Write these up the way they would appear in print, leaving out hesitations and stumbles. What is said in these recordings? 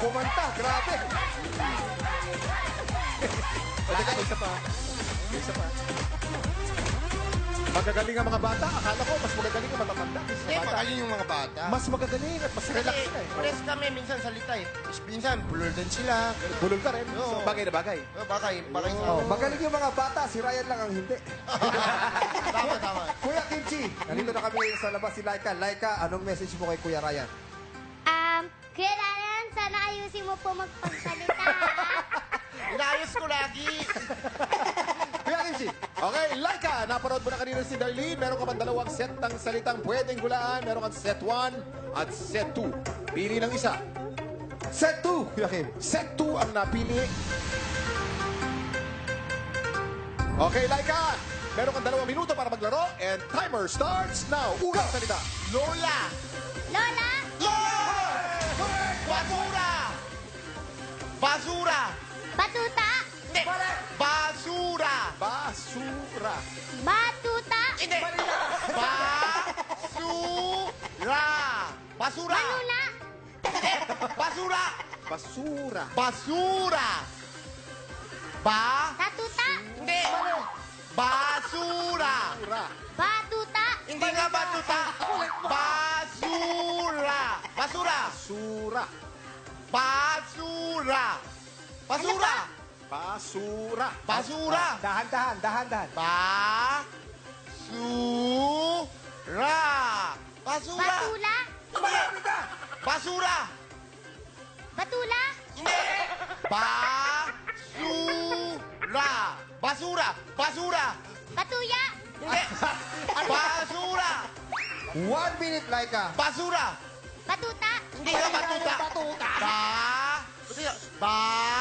Kumanta, grabe. O, teka, may isa pa. May isa pa. Magagaling ang mga bata. Akala ko, mas magagaling ang matatanda. Hindi, magaling yung mga bata. Mas magagaling at mas relax Kasi, na eh. pares kami, minsan salita eh. Minsan, bulol din sila. Bulol ka rin. Oo. So, bagay na bagay. Bakay sa... Oh, magaling yung mga bata, si Ryan lang ang hindi. Tama. Kuya Kimchi, nandito na kami sa labas si Laika. Laika, anong message mo kay Kuya Ryan? Kuya Ryan, sana ayusin mo po magpagsalita. Inayos ko lagi. Kuya Kimchi. Okay, Laika, napanood mo na kanina si Darlene. Meron ka pa dalawang set ng salitang pwedeng hulaan. Meron kang set 1 at set 2. Pili ng isa. Set 2, Kuya Kim. Set 2 ang napili. Okay, Laika. Meron kang 2 minuto para maglaro. And timer starts now. Unang salita. Lola. Lola, Basura. Basura. batuta, Hindi. Basura. Basura. batuta, Hindi. Basura. Basura. manula, Hindi. Basura. Basura. Basura. tatuta, Hindi. Basura. Basura. batuta, Hindi nga batuta. Basura. Basura. Basura. Basura. Basura. Basura. Basura. Dahan-dahan, dahan-dahan. Basura. Basura. batula, Basura. batula, Hindi. Basura. Basura. Basura. batuya, Hindi. Basura. 1 minute, Laika. Basura. batuta, Hindi ka batuta. Basura.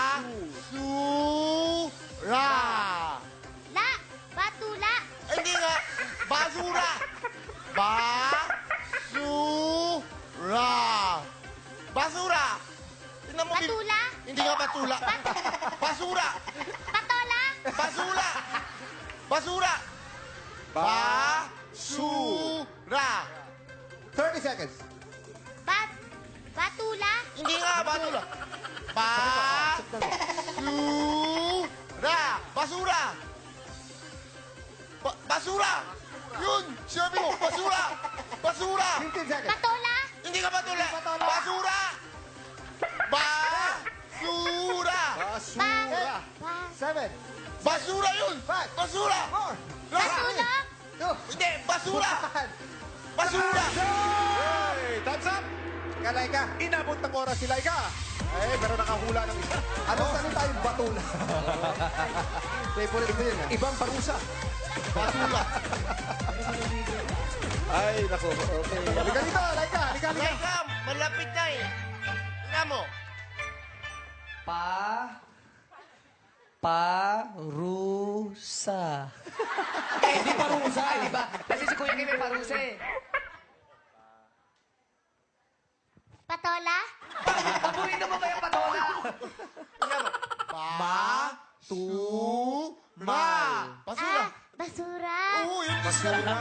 la, batula, Hindi nga. Basura. Basura. Basura. Tingnan mo. batula, Hindi nga batula. Basura. patola, Basura. Basura. Basura. 30 seconds. batula, Hindi nga batula. Basura. Basura. Basura. Yun. Sinabi mo. Basura. Basura. 15 seconds. patola, Hindi ka batula. Basura. Basura. Basura. 7, Basura yun. 5, Basura. 4, batulog, 2, Hindi. Basura. Basura. Hey, thumbs up. Ka, Laika. Inabot ng oras si Laika. Eh, pero nakahula ng isa. Anong salita yung batula? Favorite mo yun, ha? Ibang parusa. Basura. Ay, nako. Okay. Halika dito, Laika. Halika, halika. Teka, malapit na eh. Tingnan mo. Parusa. Eh, di parusa, di ba? Kasi si Kuya Kim may parusa eh. patola, Pabuhin naman ba yung patola? Tingnan mo. Basura. Basura. basura. Oo, yun. Basura.